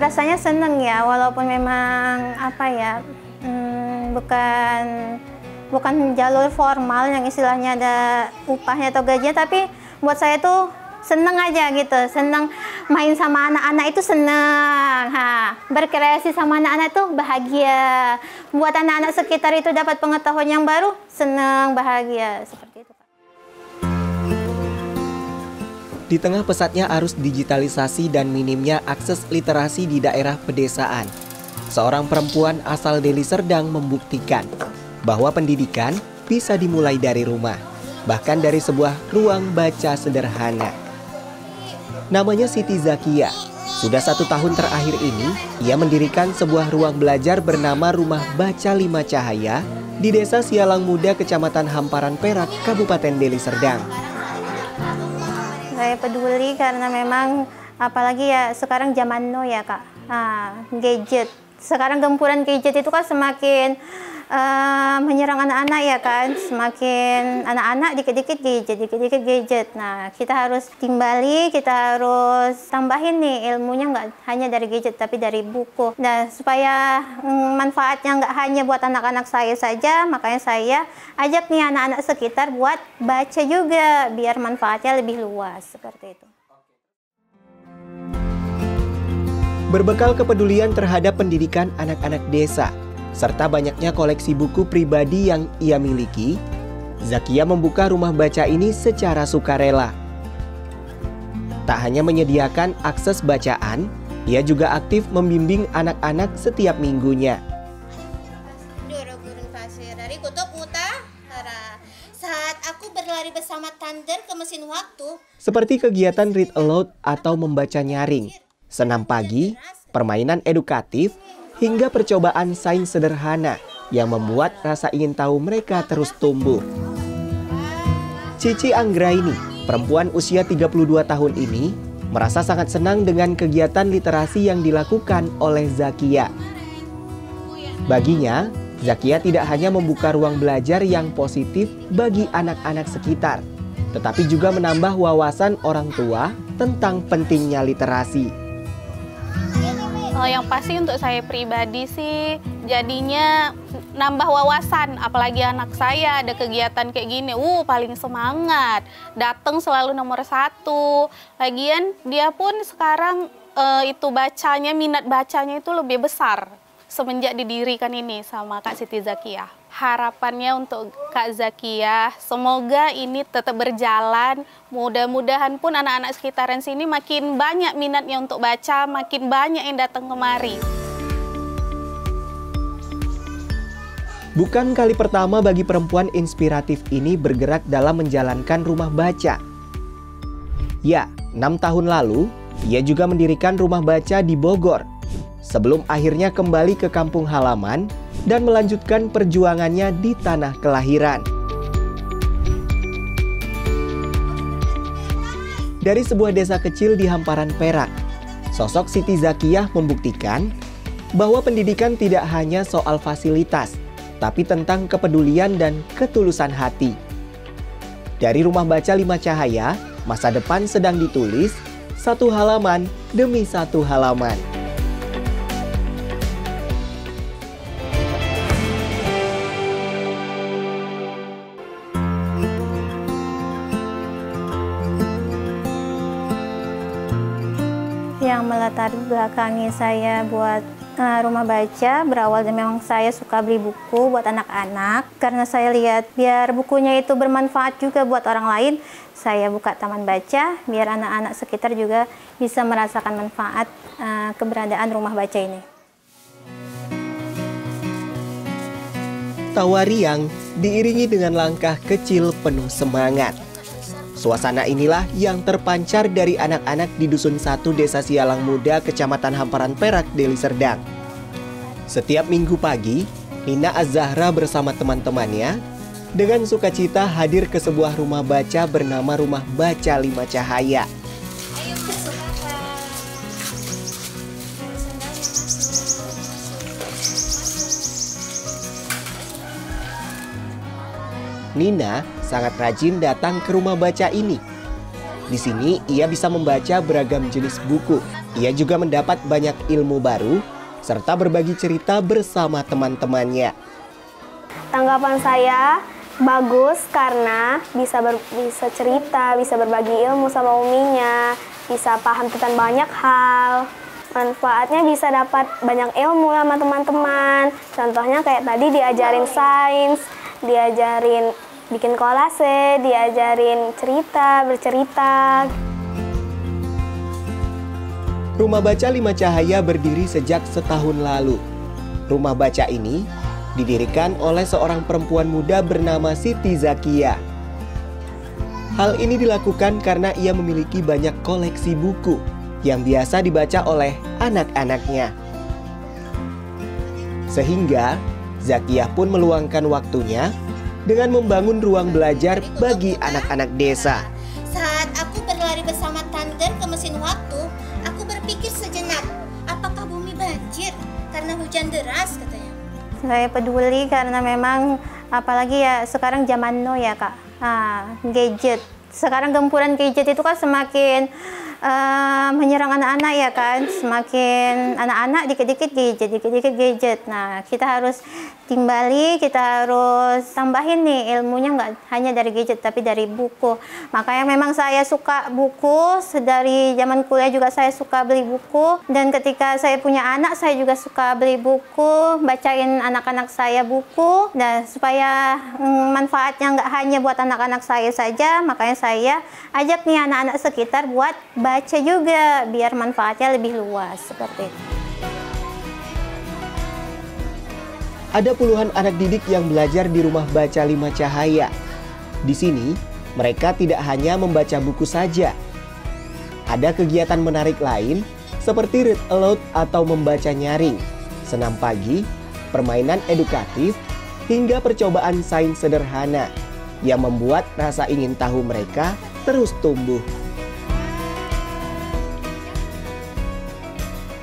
rasanya seneng ya, walaupun memang apa ya, bukan jalur formal yang istilahnya ada upahnya atau gajinya, tapi buat saya tuh seneng aja gitu, seneng main sama anak-anak itu seneng, berkreasi sama anak-anak tuh bahagia, buat anak-anak sekitar itu dapat pengetahuan yang baru, seneng, bahagia, seperti itu. Di tengah pesatnya arus digitalisasi dan minimnya akses literasi di daerah pedesaan, seorang perempuan asal Deli Serdang membuktikan bahwa pendidikan bisa dimulai dari rumah, bahkan dari sebuah ruang baca sederhana. Namanya Siti Zakia. Sudah 1 tahun terakhir ini, ia mendirikan sebuah ruang belajar bernama Rumah Baca Lima Cahaya di Desa Sialang Muda, Kecamatan Hamparan Perak, Kabupaten Deli Serdang. Saya peduli karena memang apalagi ya sekarang zaman now ya Kak, gadget. Sekarang gempuran gadget itu kan semakin menyerang anak-anak ya kan, semakin anak-anak dikit-dikit gadget. Nah, kita harus timbali, kita harus tambahin nih ilmunya, nggak hanya dari gadget tapi dari buku. Nah, supaya manfaatnya nggak hanya buat anak-anak saya saja, makanya saya ajak nih anak-anak sekitar buat baca juga, biar manfaatnya lebih luas, seperti itu. Berbekal kepedulian terhadap pendidikan anak-anak desa, serta banyaknya koleksi buku pribadi yang ia miliki, Zakia membuka rumah baca ini secara sukarela. Tak hanya menyediakan akses bacaan, ia juga aktif membimbing anak-anak setiap minggunya. Dari kutub utara, saat aku berlari bersama Thunder ke mesin waktu. Seperti kegiatan read aloud atau membaca nyaring, senam pagi, permainan edukatif, hingga percobaan sains sederhana yang membuat rasa ingin tahu mereka terus tumbuh. Cici Anggraini, perempuan usia 32 tahun ini, merasa sangat senang dengan kegiatan literasi yang dilakukan oleh Zakia. Baginya, Zakia tidak hanya membuka ruang belajar yang positif bagi anak-anak sekitar, tetapi juga menambah wawasan orang tua tentang pentingnya literasi. Yang pasti untuk saya pribadi sih jadinya nambah wawasan, apalagi anak saya ada kegiatan kayak gini, paling semangat, datang selalu nomor 1. Lagian dia pun sekarang itu bacanya, minat bacanya itu lebih besar semenjak didirikan ini sama Kak Siti Zakia. Harapannya untuk Kak Zakia, semoga ini tetap berjalan. Mudah-mudahan pun anak-anak sekitaran sini makin banyak minatnya untuk baca, makin banyak yang datang kemari. Bukan kali pertama bagi perempuan inspiratif ini bergerak dalam menjalankan rumah baca. Ya, 6 tahun lalu, ia juga mendirikan rumah baca di Bogor, sebelum akhirnya kembali ke kampung halaman dan melanjutkan perjuangannya di tanah kelahiran. Dari sebuah desa kecil di Hamparan Perak, sosok Siti Zakia membuktikan bahwa pendidikan tidak hanya soal fasilitas, tapi tentang kepedulian dan ketulusan hati. Dari Rumah Baca Lima Cahaya, masa depan sedang ditulis, 1 halaman demi 1 halaman. Yang melatar belakangi saya buat rumah baca berawal dari memang saya suka beli buku buat anak-anak. Karena saya lihat biar bukunya itu bermanfaat juga buat orang lain, saya buka taman baca biar anak-anak sekitar juga bisa merasakan manfaat keberadaan rumah baca ini. Tawa riang diiringi dengan langkah kecil penuh semangat. Suasana inilah yang terpancar dari anak-anak di Dusun 1 Desa Sialang Muda, Kecamatan Hamparan Perak, Deli Serdang. Setiap minggu pagi, Nina Az-Zahra bersama teman-temannya dengan sukacita hadir ke sebuah rumah baca bernama Rumah Baca Lima Cahaya. Nina sangat rajin datang ke rumah baca ini. Di sini ia bisa membaca beragam jenis buku, Ia juga mendapat banyak ilmu baru serta berbagi cerita bersama teman-temannya. Tanggapan saya bagus karena bisa cerita, bisa berbagi ilmu sama uminya, bisa paham tentang banyak hal. Manfaatnya bisa dapat banyak ilmu sama teman-teman. Contohnya kayak tadi diajarin sains, diajarin bikin kolase, diajarin bercerita. Rumah Baca Lima Cahaya berdiri sejak setahun lalu. Rumah baca ini didirikan oleh seorang perempuan muda bernama Siti Zakia. Hal ini dilakukan karena ia memiliki banyak koleksi buku yang biasa dibaca oleh anak-anaknya. Sehingga Zakia pun meluangkan waktunya dengan membangun ruang belajar bagi anak-anak desa. Saat aku berlari bersama Thunder ke mesin waktu, aku berpikir sejenak, apakah bumi banjir karena hujan deras katanya. Saya peduli karena memang apalagi ya sekarang zaman now ya Kak, gadget. Sekarang gempuran gadget itu kan semakin menyerang anak-anak ya kan, semakin anak-anak dikit-dikit gadget. Nah kita harus timbali, kita harus tambahin nih ilmunya, nggak hanya dari gadget tapi dari buku. Makanya memang saya suka buku, dari zaman kuliah juga saya suka beli buku, dan ketika saya punya anak saya juga suka beli buku, bacain anak-anak saya buku, dan supaya manfaatnya nggak hanya buat anak-anak saya saja, makanya saya ajak nih anak-anak sekitar buat baca juga biar manfaatnya lebih luas seperti itu. Ada puluhan anak didik yang belajar di Rumah Baca Lima Cahaya. Di sini, mereka tidak hanya membaca buku saja. Ada kegiatan menarik lain seperti read aloud atau membaca nyaring, senam pagi, permainan edukatif, hingga percobaan sains sederhana yang membuat rasa ingin tahu mereka terus tumbuh.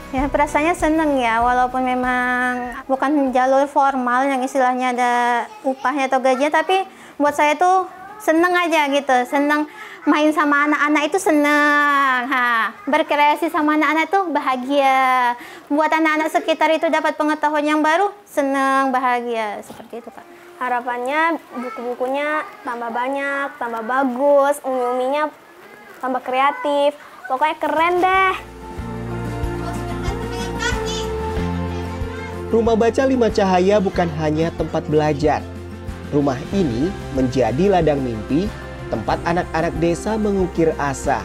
Ya perasaannya seneng ya, walaupun memang bukan jalur formal yang istilahnya ada upahnya atau gajinya, tapi buat saya tuh seneng aja gitu, seneng main sama anak-anak itu seneng, berkreasi sama anak-anak tuh bahagia, buat anak-anak sekitar itu dapat pengetahuan yang baru, seneng, bahagia, seperti itu Kak. Harapannya buku-bukunya tambah banyak, tambah bagus, umi-uminya tambah kreatif, pokoknya keren deh. Rumah Baca Lima Cahaya bukan hanya tempat belajar. Rumah ini menjadi ladang mimpi, tempat anak-anak desa mengukir asa.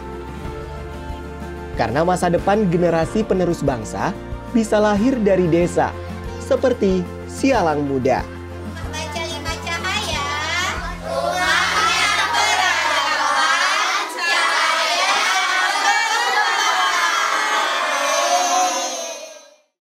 Karena masa depan generasi penerus bangsa bisa lahir dari desa, seperti Sialang Muda.